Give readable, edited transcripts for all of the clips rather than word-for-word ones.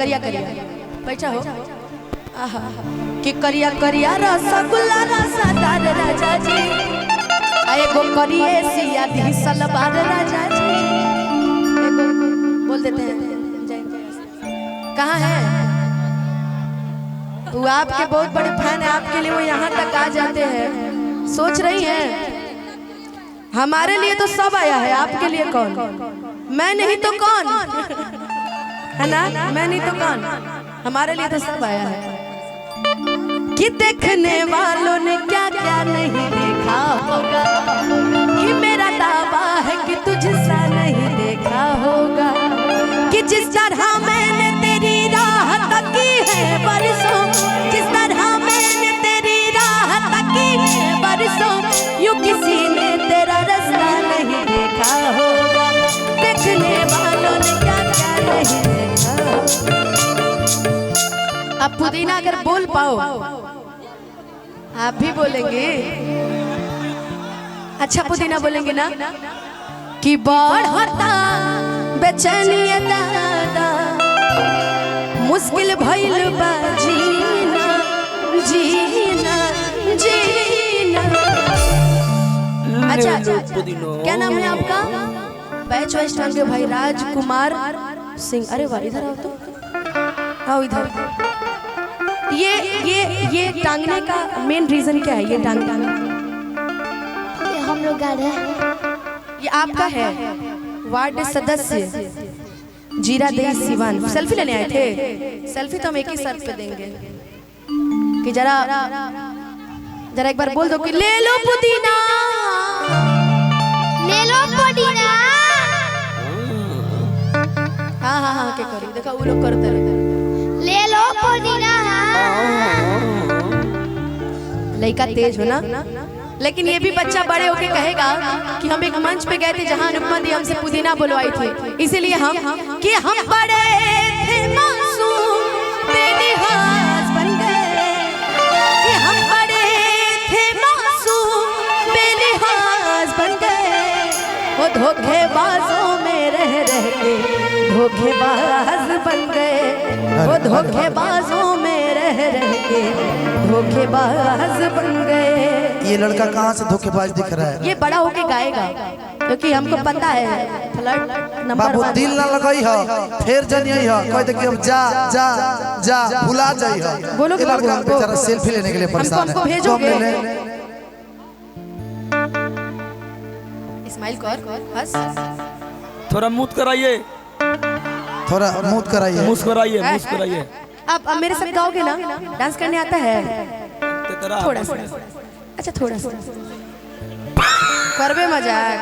करिया करिया बैठा हो। आहा कि करिया करिया रसगुल्ला रसदार राजा जी आए गो करिए सिया दी सलवार राजा जी। एगो बोल देते हैं कहाँ है वो? आपके बहुत बड़े फैन है, आपके लिए वो यहाँ तक आ जाते हैं। सोच रही हैं हमारे लिए तो सब आया है, आपके लिए कौन? मैं नहीं तो कौन है ना, मैं नहीं तो कौन, हमारे लिए तो सब आया है। कि देखने वालों ने क्या क्या नहीं देखा होगा, कि मेरा दावा है कि तुझसा नहीं देखा होगा, कि जिस तरह मैंने तेरी राह तकी है बरसों, जिस तरह मैंने तेरी राह तकी है बरसों, यूं किसी ने तेरा रास्ता नहीं देखा होगा। देखने वालों ने क्या क्या नहीं देखा। अब पुदीना अगर बोल पाओ आप भी बोलेंगे, अच्छा पुदीना बोलेंगे ना कि बढ़ता बेचैनी दादा मुश्किल भइल बा जीना जीना जीना। अच्छा क्या नाम है आपका? बैच वेस्टर्न के भाई राजकुमार सिंह। अरे वाह इधर आओ तो, आओ इधर। ये टांगने का मेन रीजन क्या है? ये टांगने हम लोग गा रहे हैं। ये आपका है वार्ड सदस्य जीरा दे सिवान। सेल्फी लेने आए थे? सेल्फी तो हम एक ही शर्त पे देंगे कि जरा एक बार बोल दो कि ले लो पुदीना, ले लो पुदीना। हाँ हाँ हाँ क्या करी देखा वो लोग करते रहे। ले लो पुदीना। लड़का तेज हो ना, लेकिन ये भी बच्चा बड़े होके कहेगा कि हम एक मंच पे गए थे जहाँ अनुपमा दी हमसे पुदीना बुलवाई थी, इसीलिए हम कि हम बड़े थे मासूम बेलिहाज बन गए, कि हम बड़े थे मासूम बेलिहाज बन गए, वो धोखेबाजों में रह रह के धोखेबाज बन गए, वो धोखेबाजों में रह रह के धोखेबाज बन गए। ये लड़का कहाँ से धोखेबाज दिख रहा है? ये बड़ा होके गाएगा क्योंकि हमको पता है फ्लर्ट नंबर बाबू दिल ना लगाई हो फिर जनिए हो कह दे कि अब जा जा जा भुला जाई हो। बोलो कि लड़का बेचारा सेल्फी लेने के लिए परेशान है। हमको भेजोगे? स्माइल कर हंस, थोड़ा मूत कराइए, थोड़ा मूत कराइए, मुस्कुराइए मुस्कुराइए। अब मेरे साथ गाओगे ना? डांस करने आता है थोड़ा सा? अच्छा थोड़ा सा करबे मजाक,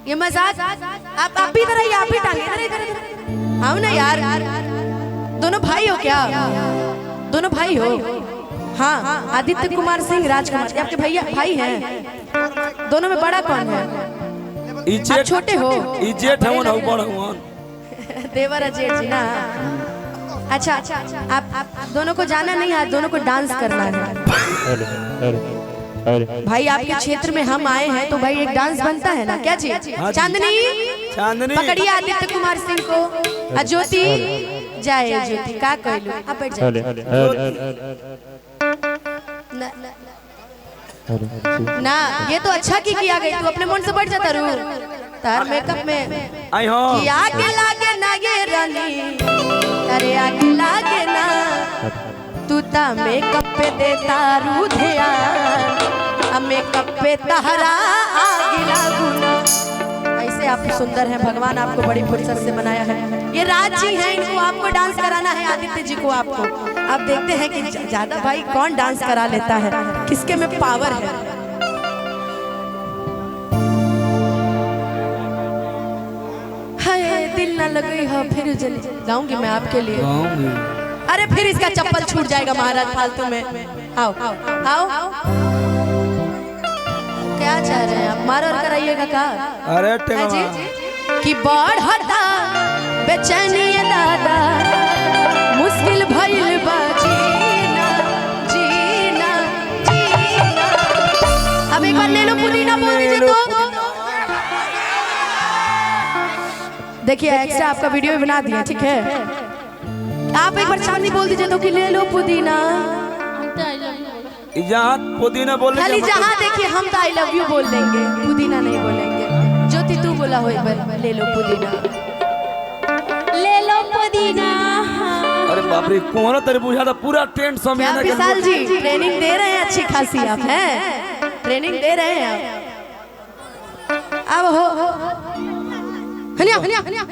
ये मजाक। आप भी इधर आइए, आप भी टांगे इधर इधर आओ ना यार। दोनों भाई हो क्या? दोनों भाई हो? हाँ आदित्य कुमार सिंह राजकुमार आपके भैया भाई हैं? दोनों में बड़ा कौन है? आप छोटे हो? जेठ है वो बड़ा हुआ देवर जेठ जी ना। अच्छा आप दोनों को जाना नहीं है, दोनों को डांस करना है। भाई आपके क्षेत्र में हम आए हैं तो भाई एक डांस बनता है ना, क्या जी? चांदनी चांदनी पकड़िए आदित्य कुमार सिंह को। ज्योति जाए ज्योति का कहलू आप बैठ जाओ ना। ये तो अच्छा की किया गई, तू अपने मन से बैठ जाता रू तार मेकअप में आई हो कि आगे लागे ना ये रानी, अरे आगे लागे ना तू ता मेकअप पे देता रू ध्यान, अब मेकअप पे तहरा आगे लागू ना। ऐसे आप सुंदर हैं, भगवान आपको बड़ी फुर्सत से बनाया है। ये राज जी हैं, इनको आपको डांस कराना है, आदित्य जी को आपको। आप देखते हैं कि ज्यादा भाई कौन डांस करा लेता है, किसके में पावर है। हाय दिल ना लगी हो फिर गाऊंगी मैं आपके लिए। अरे फिर इसका चप्पल छूट जाएगा महाराज फालतू में। आओ आओ आओ क्या चाह रहे हैं आप? मार और कराइएगा का? अरे जी कि बढ़ता बेचैनी दादा मुश्किल भइल बा जीना जीना जीना। अब एक बार ले लो पुदीना बोल दीजिए तो। देखिए एक्स्ट्रा आपका वीडियो भी बना दिया, ठीक है। आप एक बार चांदनी बोल दीजिए तो कि ले लो पुदीना। जहाँ पुदीना बोले खाली जहाँ देखिए हम तो आई लव यू बोल देंगे, पुदीना नहीं बोलेंगे। ज्योति तू बोला हो एक बार, ले लो पुदीना, ले लो पुदीना। अरे बाप रे कोहरा तेरे बुझा था पूरा टेंट क्या समेत के विशाल जी ट्रेनिंग दे रहे हैं अच्छी खासी आप हैं, ट्रेनिंग दे रहे हैं आप। अब हो हनिया हनिया हनिया।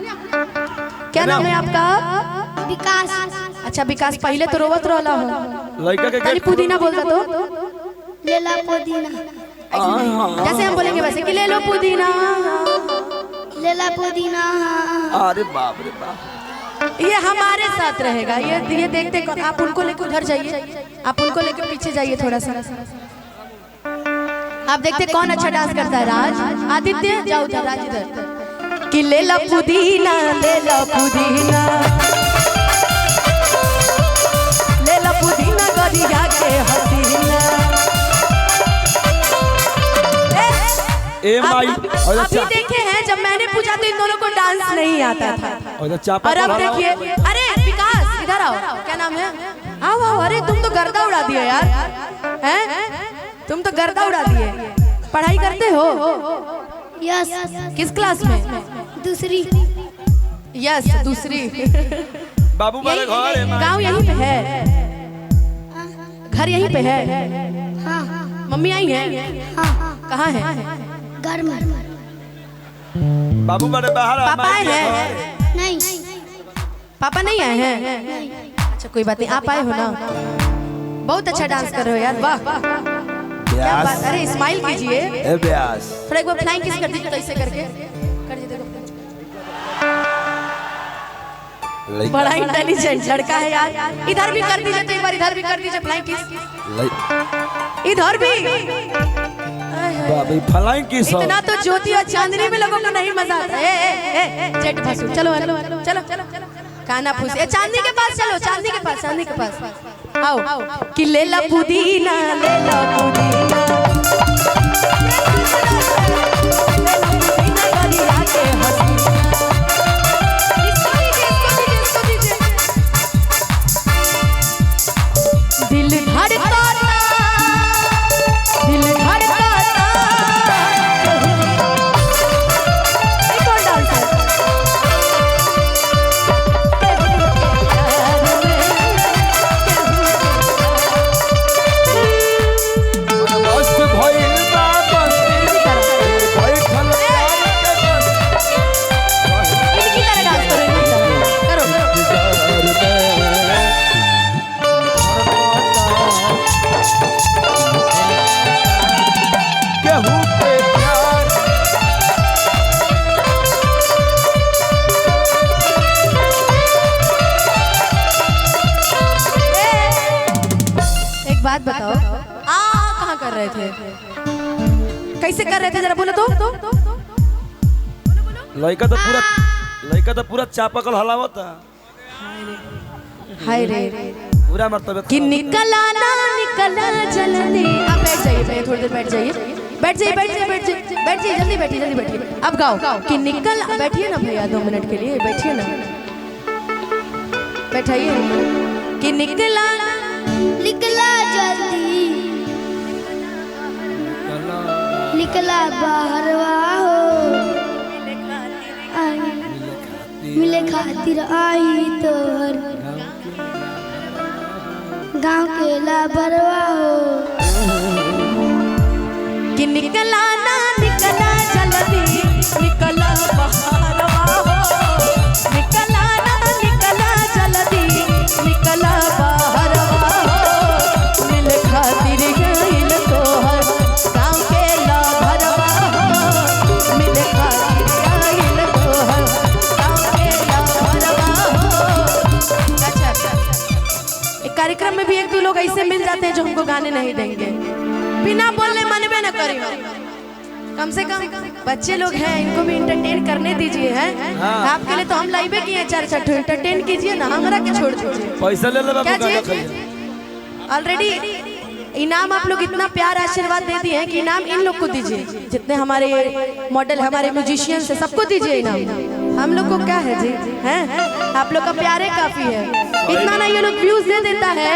क्या नाम है आपका? विकास। अच्छा विकास, पहले तो रोवत रहला हो, लड़का के खाली पुदीना बोलता तो ले लो पुदीना। जैसे हम बोलेंगे वैसे कि ले लो पुदीना, ले लो पुदीना। अरे बाप रे बाप। ये हमारे साथ रहेगा। ये देखते कौन, आप उनको लेकर उधर जाइए, आप उनको लेकर पीछे जाइए थोड़ा सा। आप देखते कौन अच्छा डांस करता है। राज, आदित्य जाओ उधर, राज इधर। कि ले लो पुदीना, ले लो पुदीना, ले लो पुदीना गरिया के हसीना। ए माई और अभी देखे हैं जब मैंने पूछा तो इन दोनों को डांस नहीं आता था। चापा और अब देखिए, अरे विकास इधर आओ। क्या नाम है? आओ आओ। अरे तुम तो गर्दा उड़ा दिए यार, हैं? तुम तो गर्दा उड़ा दिए। पढ़ाई करते हो? यस। किस क्लास में? दूसरी। यस दूसरी। बाबू वाले घर है। गाँव यहीं पे है, घर यहीं पे है। हाँ मम्मी आई है? हाँ। कहाँ है? घर में। बाबू वाले बाहर पापा आए हैं? नहीं। पापा नहीं आए हैं? अच्छा कोई बात नहीं, आप आए हो ना। बहुत अच्छा डांस कर रहे हो यार, वाह क्या बात। अरे स्माइल कीजिए। ए ब्यास थोड़ा एक बार फ्लाइंग किस कर दीजिए तो ऐसे करके कर दीजिए। देखो बड़ा इंटेलिजेंट लड़का है यार। इधर भी कर दीजिए तो एक बार, इधर भी कर दीजिए फ्लाइंग किस, इधर भी। बाबी फ्लाइंग किस। इतना तो ज्योति और चांदनी में लोगों को नहीं मजा आता। ए जेट फंसू। चलो चलो चलो चलो काना फूसी। चांदनी के पास चलो, चांदनी के पास, चांदनी के पास आओ। कि ले ला पुदीना, ले ला पुदीना, गरिया के हसीना। इसको दीजिए, इसको दीजिए, इसको दीजिए। दिल धड़काता, दिल धड़काता। ये कौन डांस है? मस्त भइल बा इनकी तरह डांस करो, इनकी तरह करो। केहू पे प्यार एक बात बताओ, कहाँ कर रहे थे? कैसे कर रहे थे जरा बोलो तो। लड़का तो पूरा चापाकल हलावता। हाय रे पूरा मर्तबे कि निकला ना निकला जल्दी। आप बैठ जाइए, पहले थोड़ी देर बैठ जाइए, बैठ जाइए, बैठ जाइए, बैठ जाइए, बैठ जाइए, जल्दी बैठिए, जल्दी बैठिए। अब गाओ कि निकल। बैठिए ना भैया 2 मिनट के लिए, बैठिए ना, बैठाइए। कि निकला निकला जल्दी, निकला बाहरवा हो, मिले खातिर आई तोहर गाँव के लाबरवा हो। कि निकला ना निकला जल्दी, निकला बाहरवा हो, निकला ना निकला जल्दी, निकला बाहरवा हो। मिल खातिर गइल तोहर गाँव के लाभरवा हो, मिल खातिर गइल तोहर गाँव के लाभरवा हो। अच्छा एक कार्यक्रम में भी 1-2 लोग ऐसे मिल जाते हैं जो हमको गाने नहीं देंगे, बिना बोलने मनबे न करें। कम से कम बच्चे लोग हैं, इनको भी इंटरटेन करने दीजिए। हैं आपके लिए तो हम लाइवे किए 4-4 इंटरटेन कीजिए ना, हमारा के छोड़ दीजिए। पैसा ले ले बाबू क्या गाना चीज? खाइए। ऑलरेडी इनाम आप लोग इतना प्यार आशीर्वाद दे दिए हैं कि इनाम इन लोग को दीजिए, जितने हमारे मॉडल हमारे म्यूजिशियंस है सबको दीजिए इनाम। हम लोग को क्या है जी, हैं? आप लोग का प्यारे काफी है। इतना ना ये लोग व्यूज दे देता है